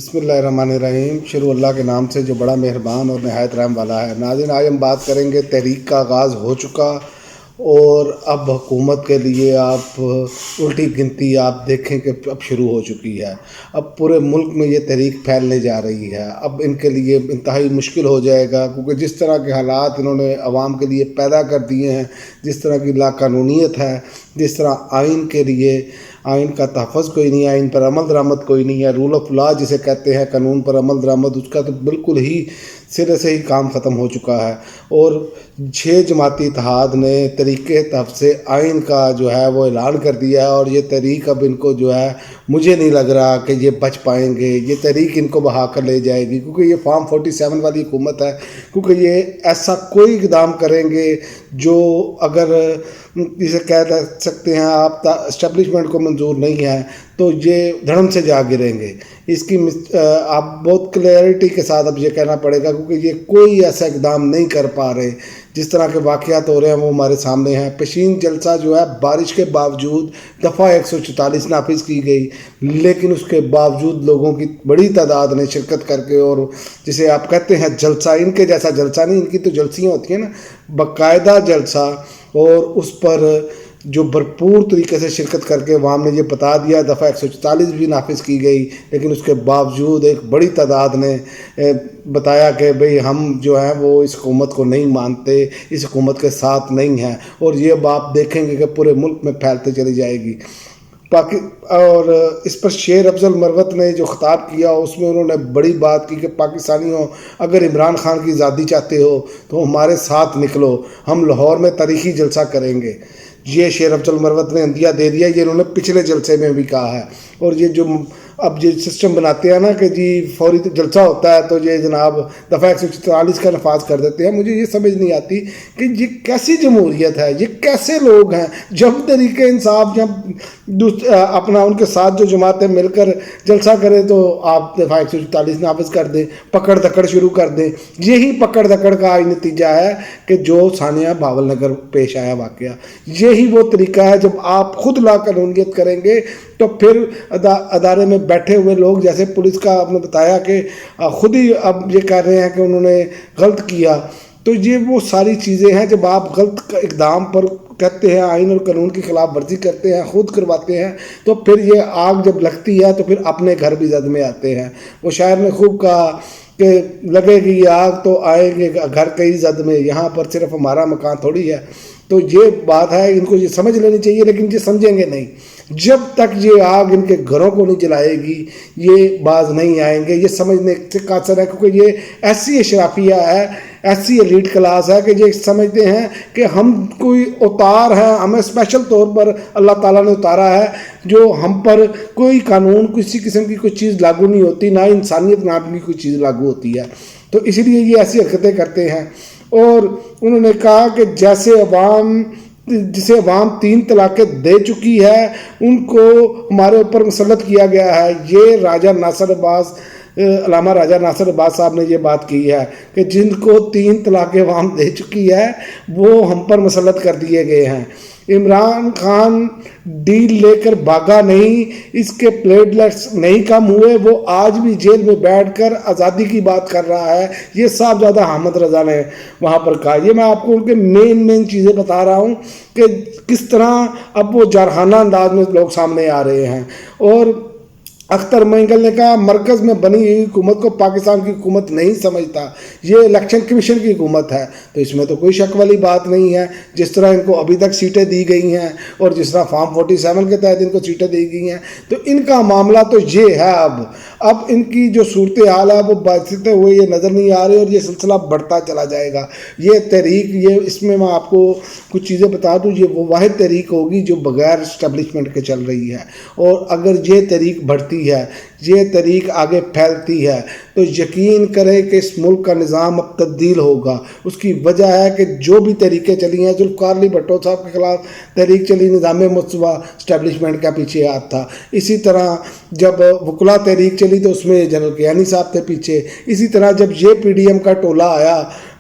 بسم اللہ الرحمن الرحیم۔ شروع اللہ کے نام سے جو بڑا مہربان اور نہایت رحم والا ہے۔ ناظرین، آج ہم بات کریں گے تحریک کا آغاز ہو چکا اور اب حکومت کے لیے آپ الٹی گنتی آپ دیکھیں کہ اب شروع ہو چکی ہے۔ اب پورے ملک میں یہ تحریک پھیلنے جا رہی ہے۔ اب ان کے لیے انتہائی مشکل ہو جائے گا، کیونکہ جس طرح کے حالات انہوں نے عوام کے لیے پیدا کر دیے ہیں، جس طرح کی لاقانونیت ہے، جس طرح آئین کے لیے آئین کا تحفظ کوئی نہیں ہے، آئین پر عمل درآمد کوئی نہیں ہے، رول آف لا جسے کہتے ہیں، قانون پر عمل درآمد، اس کا تو بالکل ہی سرے سے ہی کام ختم ہو چکا ہے۔ اور 6 جماعتی اتحاد نے تحریک تحفظ آئین کا جو ہے وہ اعلان کر دیا ہے، اور یہ تحریک اب ان کو جو ہے مجھے نہیں لگ رہا کہ یہ بچ پائیں گے۔ یہ تحریک ان کو بہا کر لے جائے گی، کیونکہ یہ فارم 47 والی حکومت ہے، کیونکہ یہ ایسا کوئی اقدام کریں گے جو اگر جسے کہہ سکتے ہیں آپ اسٹیبلشمنٹ کو منظور نہیں ہے تو یہ دھڑم سے جا گریں گے۔ اس کی آپ بہت کلیئرٹی کے ساتھ اب یہ کہنا پڑے گا، کیونکہ یہ کوئی ایسا اقدام نہیں کر پا رہے۔ جس طرح کے واقعات ہو رہے ہیں وہ ہمارے سامنے ہیں۔ پشین جلسہ جو ہے بارش کے باوجود دفعہ 144 نافذ کی گئی، لیکن اس کے باوجود لوگوں کی بڑی تعداد نے شرکت کر کے، اور جسے آپ کہتے ہیں جلسہ، ان کے جیسا جلسہ نہیں، ان کی تو جلسیاں ہوتی ہیں نا، باقاعدہ جلسہ، اور اس پر جو بھرپور طریقے سے شرکت کر کے عوام نے یہ بتا دیا۔ دفعہ 144 بھی نافذ کی گئی، لیکن اس کے باوجود ایک بڑی تعداد نے بتایا کہ بھئی ہم جو ہیں وہ اس حکومت کو نہیں مانتے، اس حکومت کے ساتھ نہیں ہیں، اور یہ آپ دیکھیں گے کہ پورے ملک میں پھیلتے چلی جائے گی۔ اور اس پر شیر افضل مروت نے جو خطاب کیا اس میں انہوں نے بڑی بات کی کہ پاکستانیوں، اگر عمران خان کی آزادی چاہتے ہو تو ہمارے ساتھ نکلو، ہم لاہور میں تاریخی جلسہ کریں گے۔ یہ شیر افضل مروت نے عندیہ دے دیا، یہ انہوں نے پچھلے جلسے میں بھی کہا ہے۔ اور یہ جو اب یہ سسٹم بناتے ہیں نا کہ جی فوری جلسہ ہوتا ہے تو یہ جناب دفعہ 144 کا نفاذ کر دیتے ہیں، مجھے یہ سمجھ نہیں آتی کہ یہ کیسی جمہوریت ہے، یہ کیسے لوگ ہیں۔ جب تحریک انصاف جب اپنا ان کے ساتھ جو جماعتیں مل کر جلسہ کرے تو آپ دفعہ 144 نافذ کر دیں، پکڑ دکڑ شروع کر دیں۔ یہی پکڑ دکڑ کا آج نتیجہ ہے کہ جو ثانیہ بھاول نگر پیش آیا واقعہ، یہی وہ طریقہ ہے۔ جب آپ خود لا قانونیت کریں گے تو پھر ادارے میں بیٹھے ہوئے لوگ، جیسے پولیس کا آپ نے بتایا کہ خود ہی اب یہ کہہ رہے ہیں کہ انہوں نے غلط کیا، تو یہ وہ ساری چیزیں ہیں۔ جب آپ غلط اقدام پر کہتے ہیں، آئین اور قانون کی خلاف ورزی کرتے ہیں، خود کرواتے ہیں، تو پھر یہ آگ جب لگتی ہے تو پھر اپنے گھر بھی زد میں آتے ہیں۔ وہ شاعر نے خوب کہا کہ لگے گی یہ آگ تو آئیں گے گھر کئی زد میں، یہاں پر صرف ہمارا مکان تھوڑی ہے۔ تو یہ بات ہے، ان کو یہ سمجھ لینی چاہیے، لیکن یہ سمجھیں گے نہیں۔ جب تک یہ آگ ان کے گھروں کو نہیں جلائے گی یہ باز نہیں آئیں گے۔ یہ سمجھنے سے قاصر ہے، کیونکہ یہ ایسی اشرافیہ ہے، ایسی ایلیٹ کلاس ہے کہ یہ سمجھتے ہیں کہ ہم کوئی اوتار ہیں، ہمیں اسپیشل طور پر اللہ تعالیٰ نے اتارا ہے، جو ہم پر کوئی قانون، کسی قسم کی کوئی چیز لاگو نہیں ہوتی، نہ انسانیت نام کی کوئی چیز لاگو ہوتی ہے۔ تو اسی لیے یہ ایسی حرکتیں کرتے ہیں۔ اور انہوں نے کہا کہ جسے عوام 3 طلاقیں دے چکی ہے ان کو ہمارے اوپر مسلط کیا گیا ہے۔ یہ علامہ راجہ ناصر عباس صاحب نے یہ بات کی ہے کہ جن کو 3 طلاقیں عوام دے چکی ہے وہ ہم پر مسلط کر دیے گئے ہیں۔ عمران خان ڈیل لے کر بھاگا نہیں، اس کے پلیٹلیٹس نہیں کم ہوئے، وہ آج بھی جیل میں بیٹھ کر آزادی کی بات کر رہا ہے۔ یہ صاحبزادہ حامد رضا نے وہاں پر کہا۔ یہ میں آپ کو ان کے مین چیزیں بتا رہا ہوں کہ کس طرح اب وہ جارحانہ انداز میں لوگ سامنے آ رہے ہیں۔ اور اختر مینگل نے کہا مرکز میں بنی ہوئی حکومت کو پاکستان کی حکومت نہیں سمجھتا، یہ الیکشن کمیشن کی حکومت ہے۔ تو اس میں تو کوئی شک والی بات نہیں ہے۔ جس طرح ان کو ابھی تک سیٹیں دی گئی ہیں اور جس طرح فارم 47 کے تحت ان کو سیٹیں دی گئی ہیں، تو ان کا معاملہ تو یہ ہے۔ اب ان کی جو صورتحال ہے وہ بڑھتے ہوئے یہ نظر نہیں آ رہی، اور یہ سلسلہ بڑھتا چلا جائے گا۔ یہ تحریک، اس میں میں آپ کو کچھ چیزیں بتا دوں، یہ وہ واحد تحریک ہوگی جو بغیر اسٹیبلشمنٹ کے چل رہی ہے۔ اور اگر یہ تحریک بڑھتی ہے، یہ تحریک آگے پھیلتی ہے، تو یقین کریں کہ اس ملک کا نظام اب تبدیل ہوگا۔ اس کی وجہ ہے کہ جو بھی تحریکیں چلی ہیں، ذوالفقار علی بھٹو صاحب کے خلاف تحریک چلی، نظام مصطفیٰ، اسٹیبلشمنٹ کا پیچھے ہاتھ تھا۔ اسی طرح جب وکلا تحریک چلی تو اس میں جنرل کیانی صاحب تھے پیچھے۔ اسی طرح جب یہ پی ڈی ایم کا ٹولہ آیا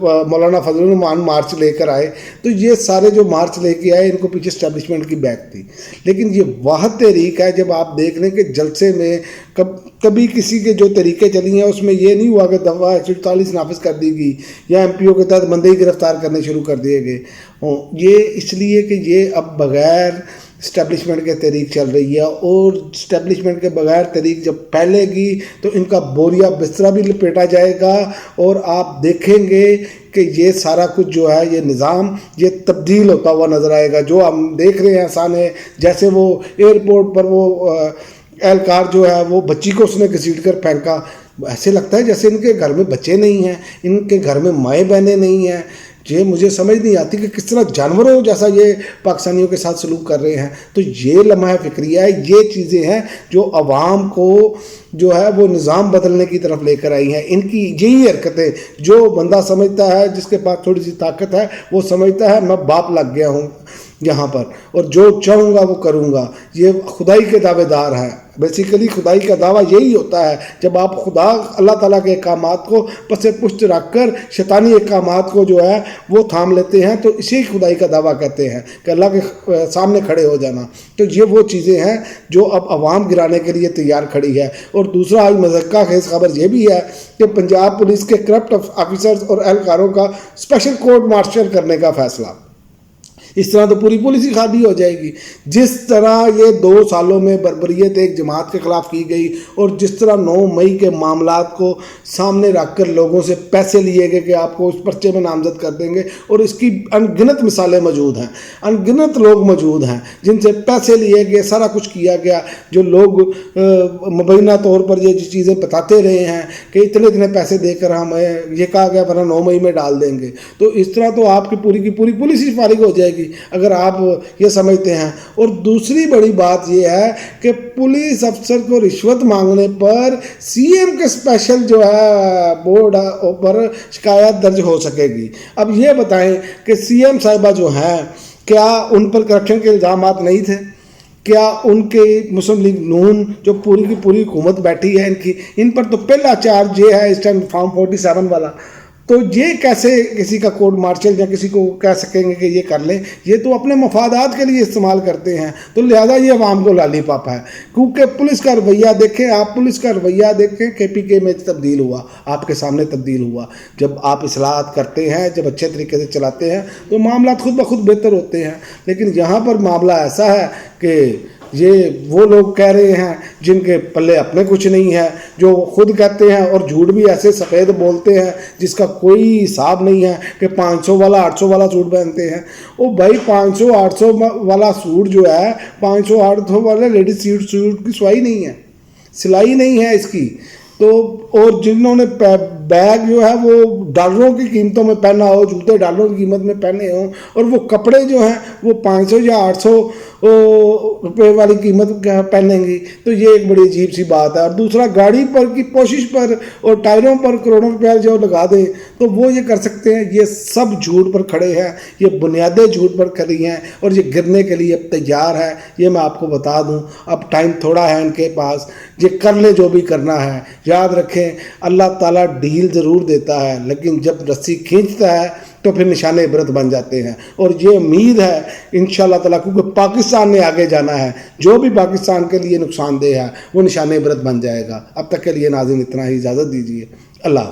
مولانا فضل الرحمان مارچ لے کر آئے, تو یہ سارے جو مارچ لے کے آئے ان کو پیچھے اسٹیبلشمنٹ کی بیک تھی. لیکن یہ واحد تحریک ہے, جب آپ دیکھ لیں کہ جلسے میں کبھی کسی کے جو طریقے چلی ہیں اس میں یہ نہیں ہوا کہ دفعہ 144 نافذ کر دی گئی یا ایم پی او کے تحت بندے ہی گرفتار کرنے شروع کر دیے گئے. یہ اس لیے کہ یہ اب بغیر اسٹیبلشمنٹ کے تحریک چل رہی ہے, اور اسٹیبلشمنٹ کے بغیر تحریک جب پھیلے گی تو ان کا بوریا بسترا بھی لپیٹا جائے گا, اور آپ دیکھیں گے کہ یہ سارا کچھ جو ہے یہ نظام یہ تبدیل ہوتا ہوا نظر آئے گا. جو ہم دیکھ رہے ہیں سامنے, جیسے وہ ایئرپورٹ پر وہ اہلکار جو ہے وہ بچی کو اس نے گھسیٹ کر پھینکا, ایسے لگتا ہے جیسے ان کے گھر میں بچے نہیں ہیں, ان کے گھر میں مائیں بہنیں نہیں ہیں. یہ مجھے سمجھ نہیں آتی کہ کس طرح جانوروں جیسا یہ پاکستانیوں کے ساتھ سلوک کر رہے ہیں. تو یہ لمحہ فکریہ ہے, یہ چیزیں ہیں جو عوام کو جو ہے وہ نظام بدلنے کی طرف لے کر آئی ہیں. ان کی یہی حرکتیں, جو بندہ سمجھتا ہے جس کے پاس تھوڑی سی طاقت ہے وہ سمجھتا ہے میں باپ لگ گیا ہوں یہاں پر اور جو چاہوں گا وہ کروں گا. یہ خدائی کے دعوے دار ہیں. بیسیکلی خدائی کا دعویٰ یہی ہوتا ہے, جب آپ خدا اللہ تعالیٰ کے احکامات کو پس پشت رکھ کر شیطانی احکامات کو جو ہے وہ تھام لیتے ہیں, تو اسی خدائی کا دعویٰ کہتے ہیں کہ اللہ کے سامنے کھڑے ہو جانا. تو یہ وہ چیزیں ہیں جو اب عوام گرانے کے لیے تیار کھڑی ہے. اور دوسرا آج مذکہ خیز خبر یہ بھی ہے کہ پنجاب پولیس کے کرپٹ آفیسرز اور اہلکاروں کا اسپیشل کورٹ مارشل کرنے کا فیصلہ. اس طرح تو پوری پولیس ہی خالی ہو جائے گی. جس طرح یہ 2 سالوں میں بربریت ایک جماعت کے خلاف کی گئی, اور جس طرح 9 مئی کے معاملات کو سامنے رکھ کر لوگوں سے پیسے لیے گئے کہ آپ کو اس پرچے میں نامزد کر دیں گے, اور اس کی ان گنت مثالیں موجود ہیں, ان گنت لوگ موجود ہیں جن سے پیسے لیے گئے, سارا کچھ کیا گیا. جو لوگ مبینہ طور پر یہ چیزیں بتاتے رہے ہیں کہ اتنے پیسے دے کر ہم یہ کہا گیا ورنہ 9 مئی میں ڈال دیں گے, تو اس طرح تو آپ کی پوری پولیس ہی فارغ ہو جائے گی اگر آپ یہ سمجھتے ہیں. اور دوسری بڑی بات یہ ہے کہ پولیس افسر کو رشوت مانگنے پر سی ایم کے اسپیشل جو ہے بورڈ پر شکایت درج ہو سکے گی. اب یہ بتائیں کہ سی ایم صاحبہ جو ہیں, کیا ان پر کرپشن کے الزامات نہیں تھے؟ کیا ان کے مسلم لیگ نون جو پوری کی پوری حکومت بیٹھی ہے ان پر تو پہلا چارج یہ ہے اس ٹائم فارم 47 والا. تو یہ کیسے کسی کا کورٹ مارشل یا کسی کو کہہ سکیں گے کہ یہ کر لیں؟ یہ تو اپنے مفادات کے لیے استعمال کرتے ہیں. تو لہذا یہ عوام کو لالی پاپ ہے, کیونکہ پولیس کا رویہ دیکھیں, آپ پولیس کا رویہ دیکھیں, کے پی کے میں تبدیل ہوا, آپ کے سامنے تبدیل ہوا. جب آپ اصلاحات کرتے ہیں, جب اچھے طریقے سے چلاتے ہیں تو معاملات خود بخود بہتر ہوتے ہیں. لیکن یہاں پر معاملہ ایسا ہے کہ یہ وہ لوگ کہہ رہے ہیں جن کے پلے اپنے کچھ نہیں ہے, جو خود کہتے ہیں اور جھوٹ بھی ایسے سفید بولتے ہیں جس کا کوئی حساب نہیں ہے کہ 500 والا 800 والا سوٹ پہنتے ہیں. او بھائی 500 800 والا سوٹ جو ہے, 500 800 والا لیڈیز سوٹ کی سوائی نہیں ہے, سلائی نہیں ہے اس کی. تو اور جنہوں نے بیگ جو ہے وہ ڈالروں کی قیمتوں میں پہنا ہو, جوتے ڈالروں کی قیمت میں پہنے ہوں, اور وہ کپڑے جو ہیں وہ 500 یا 800 روپے والی قیمت پہنیں گی, تو یہ ایک بڑی عجیب سی بات ہے. اور دوسرا, گاڑی پر کی کوشش پر اور ٹائروں پر کروڑوں روپیہ جو لگا دیں تو وہ یہ کر سکتے ہیں. یہ سب جھوٹ پر کھڑے ہیں, یہ بنیادیں جھوٹ پر کھڑی ہیں, اور یہ گرنے کے لیے اب تیار ہے. یہ میں آپ کو بتا دوں, اب ٹائم تھوڑا ہے ان کے پاس, یہ کر لیں جو بھی کرنا ہے. یاد رکھیں, اللہ تعالیٰ ڈیل ضرور دیتا ہے, لیکن جب رسی کھینچتا ہے تو پھر نشان عبرت بن جاتے ہیں. اور یہ امید ہے انشاءاللہ تعالیٰ, کیونکہ پاکستان نے آگے جانا ہے, جو بھی پاکستان کے لیے نقصان دہ ہے وہ نشان عبرت بن جائے گا. اب تک کے لیے ناظرین اتنا ہی, اجازت دیجیے. اللہ حافظ.